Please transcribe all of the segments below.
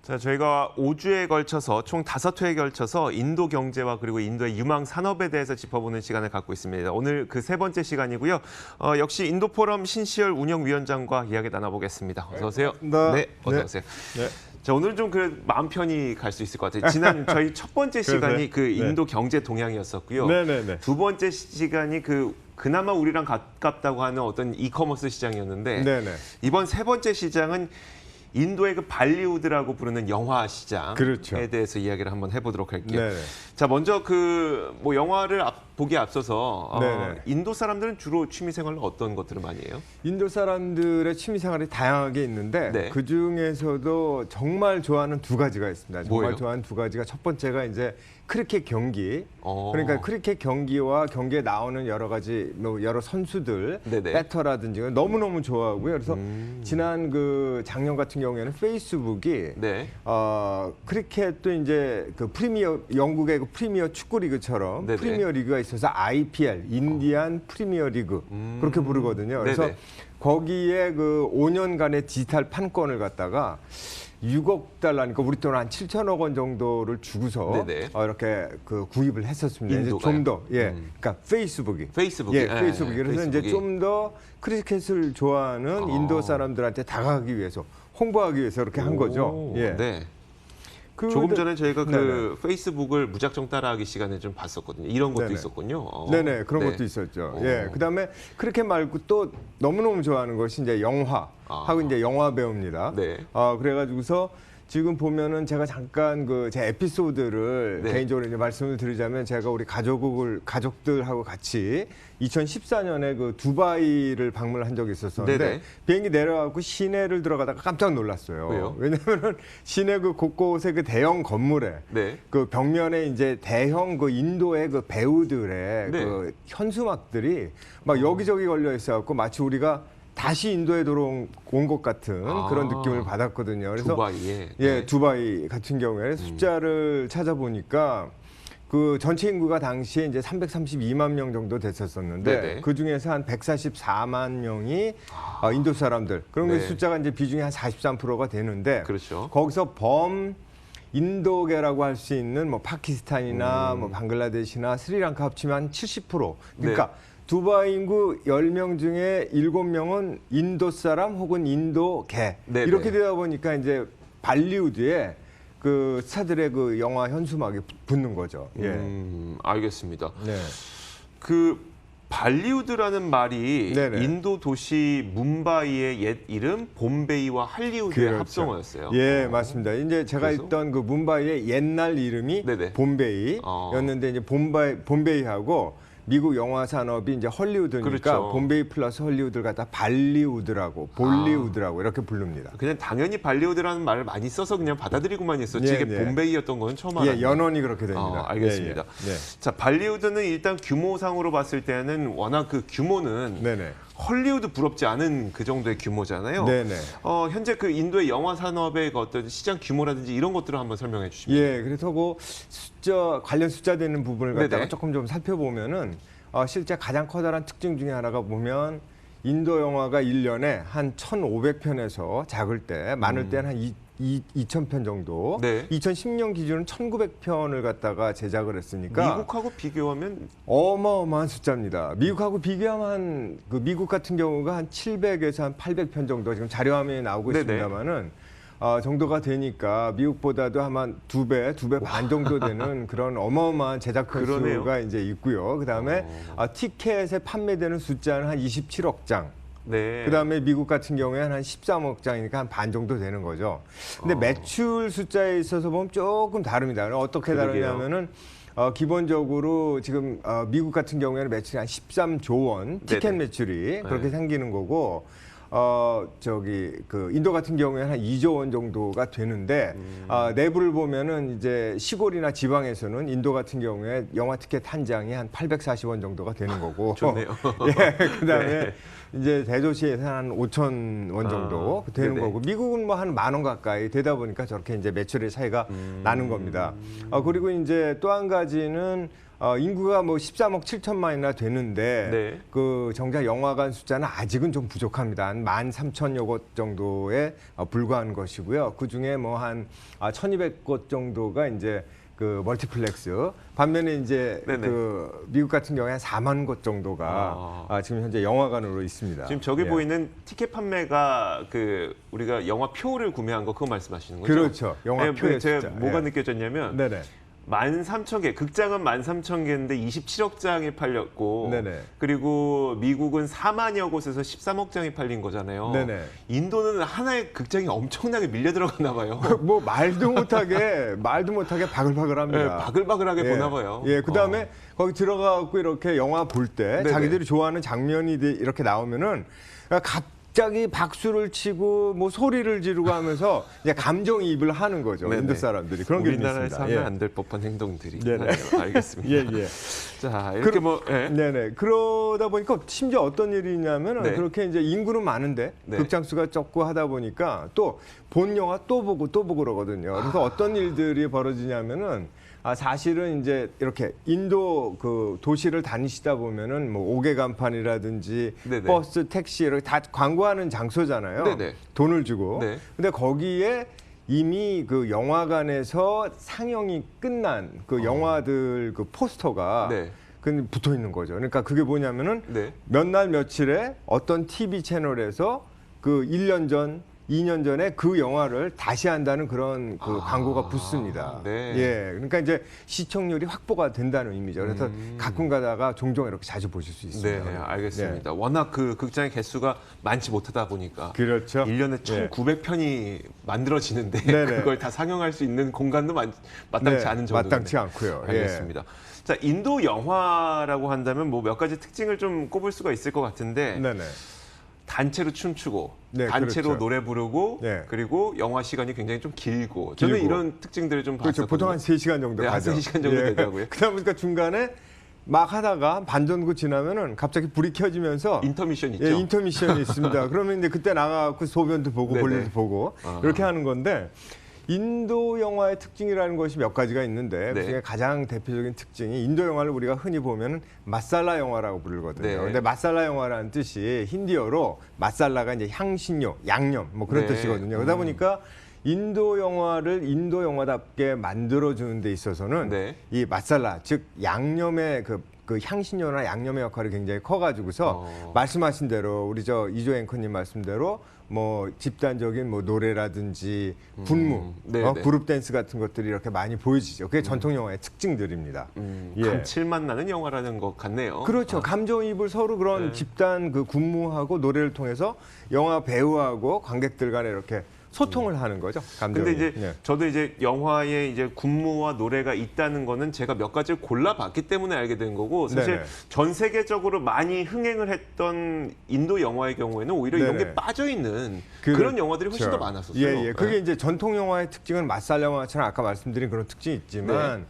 자, 저희가 5주에 걸쳐서 총 5회에 걸쳐서 인도 경제와 그리고 인도의 유망 산업에 대해서 짚어보는 시간을 갖고 있습니다. 오늘 그 세 번째 시간이고요. 역시 인도포럼 신시열 운영위원장과 이야기 나눠보겠습니다. 어서 오세요. 네, 어서 오세요. 네. 자, 오늘 좀 그 마음 편히 갈 수 있을 것 같아요. 지난 저희 첫 번째 시간이 그 인도 경제 동향이었었고요. 두 번째 시간이 그나마 우리랑 가깝다고 하는 어떤 이커머스 시장이었는데 이번 세 번째 시장은 인도의 그 발리우드라고 부르는 영화 시장에 대해서 이야기를 한번 해보도록 할게요. 자, 먼저 뭐 영화를 보기에 앞서서 인도 사람들은 주로 취미 생활로 어떤 것들을 많이 해요? 인도 사람들의 취미 생활이 다양하게 있는데 그 중에서도 정말 좋아하는 두 가지가 있습니다. 정말 좋아하는 두 가지가 첫 번째가 이제 크리켓 경기. 그러니까 크리켓 경기와 경기에 나오는 여러 가지 여러 선수들, 배터라든지 너무너무 좋아하고요. 그래서 지난 작년 같은 경우에는 페이스북이 크리켓도 이제 영국의 프리미어 축구 리그처럼 프리미어 리그가 있어서 IPL, 인디안 프리미어 리그 그렇게 부르거든요. 그래서 거기에 5년간의 디지털 판권을 갖다가 6억 달러니까 우리 돈 한 7천억 원 정도를 주고서 이렇게 구입을 했었습니다. 이제 좀 더 그러니까 페이스북이 그래서 이제 좀 더 크리켓을 좋아하는 인도 사람들한테 다가가기 위해서 홍보하기 위해서 이렇게 한 거죠. 조금 전에 저희가 페이스북을 무작정 따라하기 시간에 좀 봤었거든요. 이런 것도 있었군요. 그런 것도 있었죠. 그다음에 크리켓 말고 또 너무너무 좋아하는 것이 이제 영화하고 이제 영화 배우입니다. 그래가지고서 지금 보면은 제가 잠깐 제 에피소드를 개인적으로 이제 말씀을 드리자면 제가 우리 가족들하고 같이 2014년에 두바이를 방문한 적이 있었는데 비행기 내려가고 시내를 들어가다가 깜짝 놀랐어요. 왜요? 왜냐면은 시내 곳곳에 대형 건물에 벽면에 이제 대형 인도의 배우들의 현수막들이 막 여기저기 걸려 있어갖고 마치 우리가 다시 인도에 들어온 것 같은 그런 느낌을 받았거든요. 그래서 두바이에? 두바이 같은 경우에 숫자를 찾아보니까 전체 인구가 당시에 이제 332만 명 정도 됐었는데 그 중에서 한 144만 명이 인도 사람들. 그런 그 숫자가 이제 비중이 한 43%가 되는데 거기서 인도계라고 할 수 있는 파키스탄이나 방글라데시나 스리랑카 합치면 한 70%. 그러니까 두바이 인구 10명 중에 7명은 인도 사람 혹은 인도계. 이렇게 되다 보니까 이제 발리우드에 스타들의 영화 현수막이 붙는 거죠. 알겠습니다. 발리우드라는 말이 인도 도시 문바이의 옛 이름 봄베이와 할리우드의 합성어였어요. 맞습니다. 이제 제가 있던 문바이의 옛날 이름이 봄베이였는데 이제 봄베이하고 미국 영화 산업이 이제 헐리우드니까 봄베이 플러스 헐리우드를 갖다 발리우드라고 볼리우드라고 이렇게 부릅니다. 그냥 당연히 발리우드라는 말을 많이 써서 그냥 받아들이고만 있었지 이게 봄베이였던 건 처음 알았네요. 연원이 그렇게 됩니다. 알겠습니다. 자, 발리우드는 일단 규모상으로 봤을 때는 워낙 규모는 헐리우드 부럽지 않은 그 정도의 규모잖아요. 현재 인도의 영화 산업의 어떤 시장 규모라든지 이런 것들을 한번 설명해 주시면. 그래서 관련 숫자 되는 부분을 갖다가 조금 좀 살펴보면은 실제 가장 커다란 특징 중에 하나가 보면 인도 영화가 1년에 한 1,500편에서 작을 때 많을 때는 한 2,000편 정도. 2010년 기준은 1,900편을 갖다가 제작을 했으니까 미국하고 비교하면 어마어마한 숫자입니다. 미국하고 비교하면 미국 같은 경우가 한 700에서 한 800편 정도 지금 자료화면에 나오고 있습니다만은 정도가 되니까 미국보다도 아마 두 배 반 정도 되는 그런 어마어마한 제작 건수가 이제 있고요. 그다음에 티켓에 판매되는 숫자는 한 27억 장. 그다음에 미국 같은 경우에 한 13억 장이니까 한 반 정도 되는 거죠. 근데 매출 숫자에 있어서 보면 조금 다릅니다. 어떻게 다르냐면은 기본적으로 지금 미국 같은 경우에는 매출이 한 13조 원 티켓 매출이 그렇게 생기는 거고 인도 같은 경우에는 한 2조 원 정도가 되는데 내부를 보면은 이제 시골이나 지방에서는 인도 같은 경우에 영화 티켓 한 장이 한 840원 정도가 되는 거고. 좋네요. 그다음에 이제 대도시에서 한 5천 원 정도 되는 거고 미국은 한 10,000원 가까이 되다 보니까 저렇게 이제 매출의 차이가 나는 겁니다. 그리고 이제 또 한 가지는 인구가 뭐 13억 7천만이나 되는데 네. 그 정작 영화관 숫자는 아직은 좀 부족합니다. 한 13,000여 곳 정도에 불과한 것이고요. 그 중에 뭐 한 1,200곳 정도가 이제 그 멀티플렉스. 반면에 이제 네네. 그 미국 같은 경우에 한 4만 곳 정도가 지금 현재 영화관으로 있습니다. 지금 저기 예. 보이는 티켓 판매가 그 우리가 영화 표를 구매한 거 그거 말씀하시는 거죠? 그렇죠. 영화 표의 제가 숫자. 뭐가 예. 느껴졌냐면 네네. 13,000개, 극장은 13,000개인데 27억 장이 팔렸고, 네네. 그리고 미국은 4만여 곳에서 13억 장이 팔린 거잖아요. 네네. 인도는 하나의 극장이 엄청나게 밀려 들어갔나 봐요. 뭐 말도 못하게 바글바글합니다. 네, 바글바글하게 예. 보나 봐요. 예, 그다음에 거기 들어가고 이렇게 영화 볼 때 네네. 자기들이 좋아하는 장면이 이렇게 나오면은 갑자기 박수를 치고 뭐 소리를 지르고 하면서 이제 감정이입을 하는 거죠. 네네. 인도 사람들이 그런 게 우리나라에서 있습니다. 하면 예. 안 될 법한 행동들이. 네네. 하네요. 알겠습니다. 예, 예. 자, 이렇게 예. 네네. 그러다 보니까 심지어 어떤 일이 있냐면은 네. 그렇게 이제 인구는 많은데 네. 극장 수가 적고 하다 보니까 또 본 영화 또 보고 그러거든요. 그래서 어떤 일들이 벌어지냐면은 사실은 이제 이렇게 인도 그 도시를 다니시다 보면은 뭐 옥외 간판이라든지 네네. 버스, 택시 이렇게 다 광고하는 장소잖아요. 네네. 돈을 주고. 네. 근데 거기에 이미 그 영화관에서 상영이 끝난 그 영화들 그 포스터가 네. 붙어 있는 거죠. 그러니까 그게 뭐냐면은 네. 몇 날 며칠에 어떤 TV 채널에서 그 1년 전, 2년 전에 그 영화를 다시 한다는 그런 그 광고가 붙습니다. 네. 예. 그러니까 이제 시청률이 확보가 된다는 의미죠. 그래서 가끔 가다가 종종 이렇게 자주 보실 수 있습니다. 네, 알겠습니다. 워낙 그 극장의 개수가 많지 못하다 보니까 그렇죠. 1년에 예. 1,900편이 만들어지는데 네네. 그걸 다 상영할 수 있는 공간도 마땅치 네, 않은 정도인데. 마땅치 않고요. 예. 알겠습니다. 자, 인도 영화라고 한다면 뭐 몇 가지 특징을 좀 꼽을 수가 있을 것 같은데 네네. 단체로 춤추고 네, 단체로 그렇죠. 노래 부르고 네. 그리고 영화 시간이 굉장히 좀 길고 저는 길고. 이런 특징들을 좀 그렇죠. 봤었거든요. 보통 한 3시간 정도 네, 한 가죠. 3시간 정도 되더라고요. 그러다 보니까 중간에 막 하다가 반 정도 지나면은 갑자기 불이 켜지면서 인터미션 있죠? 예, 인터미션이 있습니다. 그러면 이제 그때 나가고 소변도 보고 네네. 볼일도 보고 이렇게 하는 건데 인도 영화의 특징이라는 것이 몇 가지가 있는데 네. 그중에 가장 대표적인 특징이 인도 영화를 우리가 흔히 보면 마살라 영화라고 부르거든요. 네. 근데 마살라 영화라는 뜻이 힌디어로 마살라가 이제 향신료, 양념 뭐 그런 네. 뜻이거든요. 그러다 보니까 인도 영화를 인도 영화답게 만들어주는 데 있어서는 네. 이 마살라, 즉 양념의 그 향신료나 양념의 역할이 굉장히 커가지고서 말씀하신 대로 우리 이조 앵커님 말씀대로 뭐 집단적인 뭐 노래라든지 군무, 네, 네. 그룹 댄스 같은 것들이 이렇게 많이 보여지죠. 그게 전통 영화의 특징들입니다. 예. 감칠맛 나는 영화라는 것 같네요. 그렇죠. 감정이입을 서로 그런 네. 집단 그 군무하고 노래를 통해서 영화 배우하고 관객들 간에 이렇게 소통을 하는 거죠. 감정이. 근데 이제 예. 저도 이제 영화에 이제 군무와 노래가 있다는 거는 제가 몇 가지를 골라봤기 때문에 알게 된 거고 사실 네네. 전 세계적으로 많이 흥행을 했던 인도 영화의 경우에는 오히려 이런 네네. 게 빠져 있는 그런 영화들이 훨씬 더 많았었어요. 예, 예. 그게 네. 이제 전통 영화의 특징은 마살 영화처럼 아까 말씀드린 그런 특징이 있지만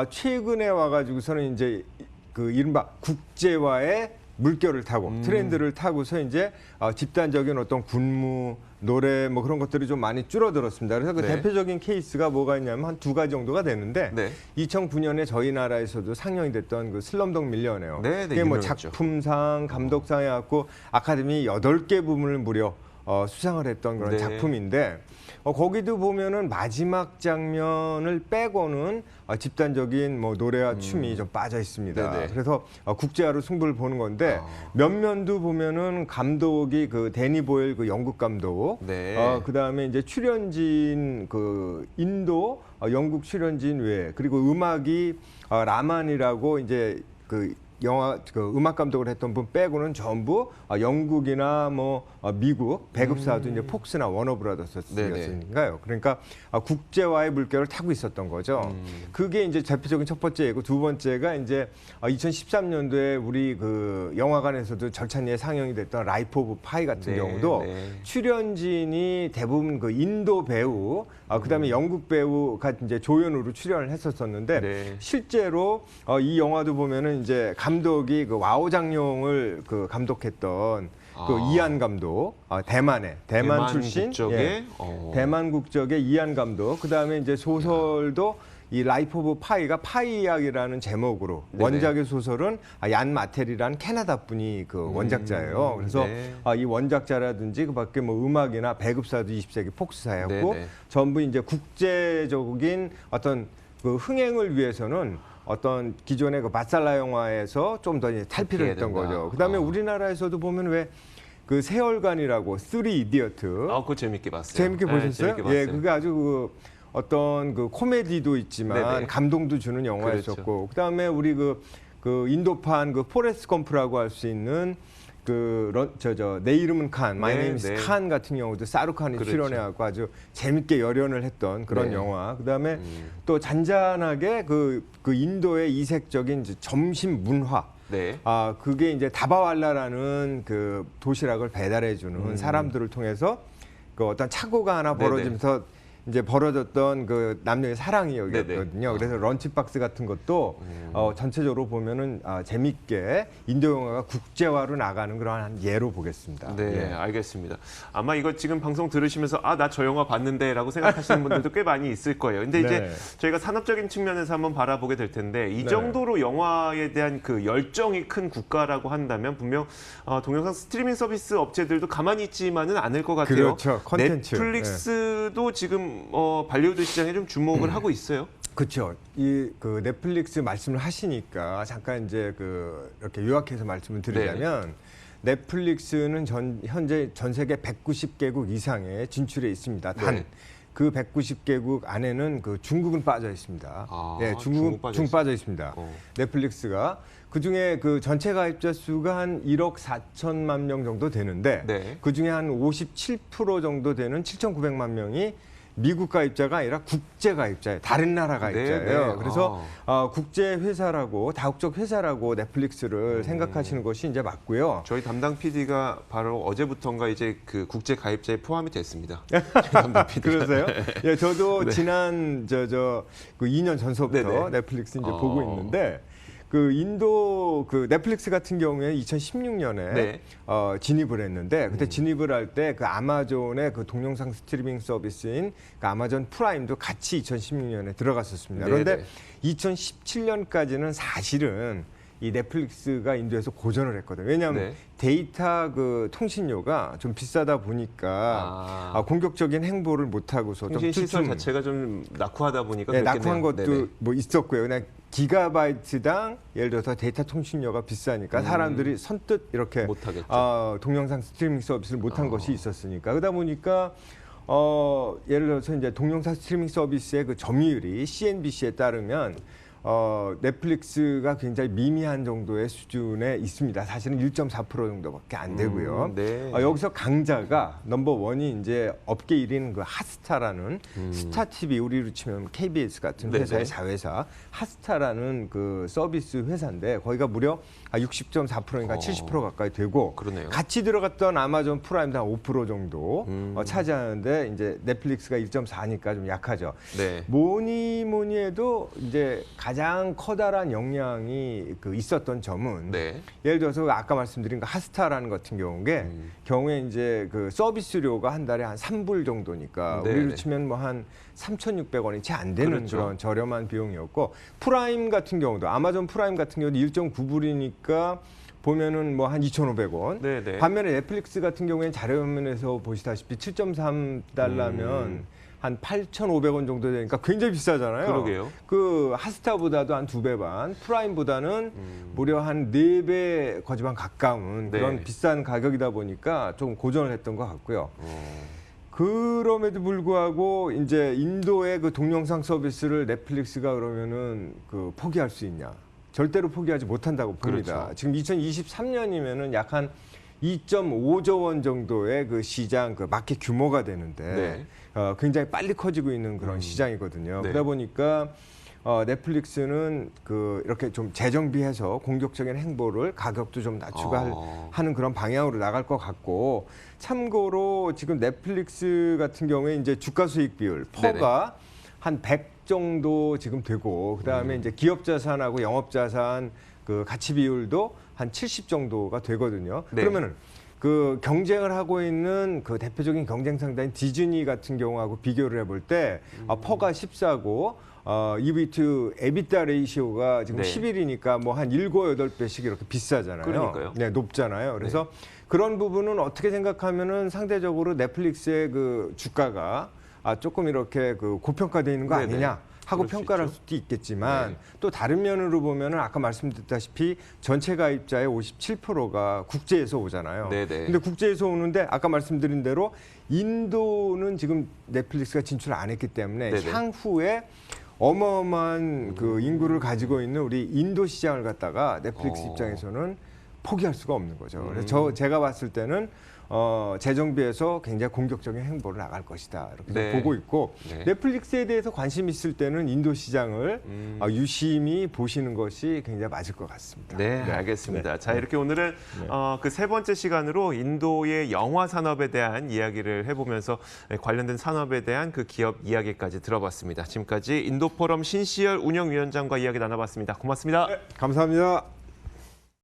최근에 와가지고서는 이제 그 이른바 국제화의 물결을 타고 트렌드를 타고서 이제 집단적인 어떤 군무 노래 뭐 그런 것들이 좀 많이 줄어들었습니다. 그래서 그 네. 대표적인 케이스가 뭐가 있냐면 한 2가지 정도가 되는데 네. 2009년에 저희 나라에서도 상영이 됐던 그 슬럼독 밀리어네어. 네, 네, 그게 뭐 유명했죠. 작품상, 감독상 해갖고 아카데미 8개 부문을 무려 수상을 했던 그런 네. 작품인데 거기도 보면은 마지막 장면을 빼고는 집단적인 뭐 노래와 춤이 좀 빠져 있습니다. 네네. 그래서 국제화로 승부를 보는 건데 몇 면도 보면은 감독이 그 데니 보일 그 영국 감독, 네. 그다음에 이제 출연진 그 인도 영국 출연진 외에 그리고 음악이 라만이라고 이제 그 영화 그 음악 감독을 했던 분 빼고는 전부 영국이나 뭐 미국 배급사도 이제 폭스나 워너브라더스였으니까요. 그러니까 국제화의 물결을 타고 있었던 거죠. 그게 이제 대표적인 첫 번째이고 두 번째가 이제 2013년도에 우리 그 영화관에서도 절찬리에 상영이 됐던 라이프 오브 파이 같은 네, 경우도 네. 출연진이 대부분 그 인도 배우, 그다음에 영국 배우가 이제 조연으로 출연을 했었었는데 네. 실제로 이 영화도 보면은 이제 감독이 그 와우 장룡을 그 감독했던 그 이안 감독, 대만 출신, 국적의 대만 국적의 이안 감독. 그 다음에 이제 소설도 이 라이프 오브 파이가 파이 이야기라는 제목으로 네네. 원작의 소설은 얀 마텔이라는 캐나다 분이 그 원작자예요. 그래서 네. 이 원작자라든지 그밖에 뭐 음악이나 배급사도 20세기 폭스사였고 네네. 전부 이제 국제적인 어떤 그 흥행을 위해서는 어떤 기존의 그 마살라 영화에서 좀 더 탈피를 했던 거죠. 그다음에 우리나라에서도 보면 왜 그 세월간이라고 쓰리 이디어트. 그거 재밌게 봤어요. 재밌게 네, 보셨어요? 재밌게 봤어요. 예, 그게 아주 그 어떤 그 코미디도 있지만 네네. 감동도 주는 영화였었고, 그렇죠. 그다음에 우리 그 인도판 그 포레스트 검프라고 할 수 있는 내 이름은 칸, 마이 네, 네임 이즈 네. 칸 같은 경우도 사루칸이 그렇죠. 출연해갖고 아주 재밌게 열연을 했던 그런 네. 영화. 그다음에 또 잔잔하게 그 인도의 이색적인 이제 점심 문화. 네. 그게 이제 다바왈라라는 그 도시락을 배달해주는 사람들을 통해서 그 어떤 착오가 하나 네네. 벌어지면서 이제 벌어졌던 그 남녀의 사랑이 여기였거든요. 네네. 그래서 런치박스 같은 것도 전체적으로 보면은 재밌게 인도 영화가 국제화로 나가는 그런 한 예로 보겠습니다. 네, 예. 알겠습니다. 아마 이거 지금 방송 들으시면서 나 저 영화 봤는데라고 생각하시는 분들도 꽤 많이 있을 거예요. 근데 네. 이제 저희가 산업적인 측면에서 한번 바라보게 될 텐데 이 네. 정도로 영화에 대한 그 열정이 큰 국가라고 한다면 분명 동영상 스트리밍 서비스 업체들도 가만히 있지만은 않을 것 같아요. 그렇죠. 컨텐츠. 넷플릭스도 지금 발리우드 시장에 좀 주목을 하고 있어요. 그렇죠. 이 그 넷플릭스 말씀을 하시니까 잠깐 이제 이렇게 요약해서 말씀을 드리자면 넷플릭스는 현재 전 세계 190개국 이상에 진출해 있습니다. 단 그 190개국 안에는 그 중국은 빠져 있습니다. 네, 중국은 빠져 있습니다. 넷플릭스가 그중에 그 전체 가입자 수가 한 1억 4천만 명 정도 되는데 그중에 한 57% 정도 되는 7,900만 명이 미국 가입자가 아니라 국제 가입자예요. 다른 나라 가입자예요. 그래서 국제 회사라고 다국적 회사라고 넷플릭스를 생각하시는 것이 이제 맞고요. 저희 담당 PD가 바로 어제부터인가 이제 그 국제 가입자에 포함이 됐습니다. 저희 담당 PD가. 그러세요? 예, 저도 지난 그 2년 전서부터 네네. 넷플릭스 이제 보고 있는데. 그 인도 그 넷플릭스 같은 경우에 2016년에 진입을 했는데 그때 진입을 할 때 그 아마존의 그 동영상 스트리밍 서비스인 그 아마존 프라임도 같이 2016년에 들어갔었습니다. 그런데 2017년까지는 사실은 이 넷플릭스가 인도에서 고전을 했거든요. 왜냐하면 데이터 그 통신료가 좀 비싸다 보니까 공격적인 행보를 못 하고서 통신 시설 자체가 좀 낙후하다 보니까 낙후한 것도 뭐 있었고요. 그냥 기가바이트당 예를 들어서 데이터 통신료가 비싸니까 사람들이 선뜻 이렇게 동영상 스트리밍 서비스를 못한 것이 있었으니까 그러다 보니까 예를 들어서 이제 동영상 스트리밍 서비스의 그 점유율이 CNBC에 따르면 넷플릭스가 굉장히 미미한 정도의 수준에 있습니다. 사실은 1.4% 정도밖에 안 되고요. 여기서 강자가 넘버 원이 이제 업계 1위는 그 핫스타라는 스타 TV 우리로 치면 KBS 같은 회사의 자회사 핫스타라는 그 서비스 회사인데 거기가 무려 60.4%인가 70% 가까이 되고 같이 들어갔던 아마존 프라임도 한 5% 정도 차지하는데 이제 넷플릭스가 1.4니까 좀 약하죠. 뭐니 해도 이제 가장 커다란 영향이 그 있었던 점은 예를 들어서 아까 말씀드린 그 핫스타라는 같은 경우에 이제 그 서비스료가 한 달에 한 3불 정도니까 우리로 치면 뭐 한 3,600원이 채 안 되는 그런 저렴한 비용이었고 프라임 같은 경우도 아마존 프라임 같은 경우도 1.9불이니까 보면은 뭐 한 2,500원. 반면에 넷플릭스 같은 경우에는 자료화면에서 보시다시피 7.3달러면 한 8,500원 정도 되니까 굉장히 비싸잖아요. 그러게요. 그 핫스타보다도 한 2배 반, 프라임보다는 무려 한 4배 거지만 가까운 그런 비싼 가격이다 보니까 좀 고전을 했던 것 같고요. 그럼에도 불구하고 이제 인도의 그 동영상 서비스를 넷플릭스가 그러면은 그 포기할 수 있냐? 절대로 포기하지 못한다고 봅니다. 지금 2023년이면은 약 한 2.5조 원 정도의 그 시장 그 마켓 규모가 되는데 굉장히 빨리 커지고 있는 그런 시장이거든요. 그러다 보니까 넷플릭스는 그 이렇게 좀 재정비해서 공격적인 행보를 가격도 좀 낮추고 하는 그런 방향으로 나갈 것 같고 참고로 지금 넷플릭스 같은 경우에 이제 주가 수익 비율 퍼가 한 100 정도 지금 되고 그다음에 이제 기업 자산하고 영업 자산 그 가치 비율도 한 70 정도가 되거든요. 그러면은 그 경쟁을 하고 있는 그 대표적인 경쟁 상대인 디즈니 같은 경우하고 비교를 해볼 때 퍼가 14고 EV to EBITDA 레이시오가 지금 네. 11이니까 뭐 한 7, 8배씩 이렇게 비싸잖아요. 그러니까요. 네, 높잖아요. 그래서 그런 부분은 어떻게 생각하면은 상대적으로 넷플릭스의 그 주가가 조금 이렇게 그 고평가되어 있는 거 네네. 아니냐 하고 그럴 수 평가를 할 있죠. 수도 있겠지만 네. 또 다른 면으로 보면은 아까 말씀드렸다시피 전체 가입자의 57%가 국제에서 오잖아요. 네네. 근데 국제에서 오는데 아까 말씀드린 대로 인도는 지금 넷플릭스가 진출 안 했기 때문에 네네. 향후에 어마어마한 그 인구를 가지고 있는 우리 인도 시장을 갖다가 넷플릭스 입장에서는 포기할 수가 없는 거죠. 그래서 제가 봤을 때는 재정비에서 굉장히 공격적인 행보를 나갈 것이다 이렇게 네. 보고 있고 네. 넷플릭스에 대해서 관심 있을 때는 인도 시장을 유심히 보시는 것이 굉장히 맞을 것 같습니다. 네, 알겠습니다. 네. 자, 이렇게 오늘은 그 세 번째 시간으로 인도의 영화 산업에 대한 이야기를 해보면서 관련된 산업에 대한 그 기업 이야기까지 들어봤습니다. 지금까지 인도포럼 신시열 운영위원장과 이야기 나눠봤습니다. 고맙습니다. 감사합니다.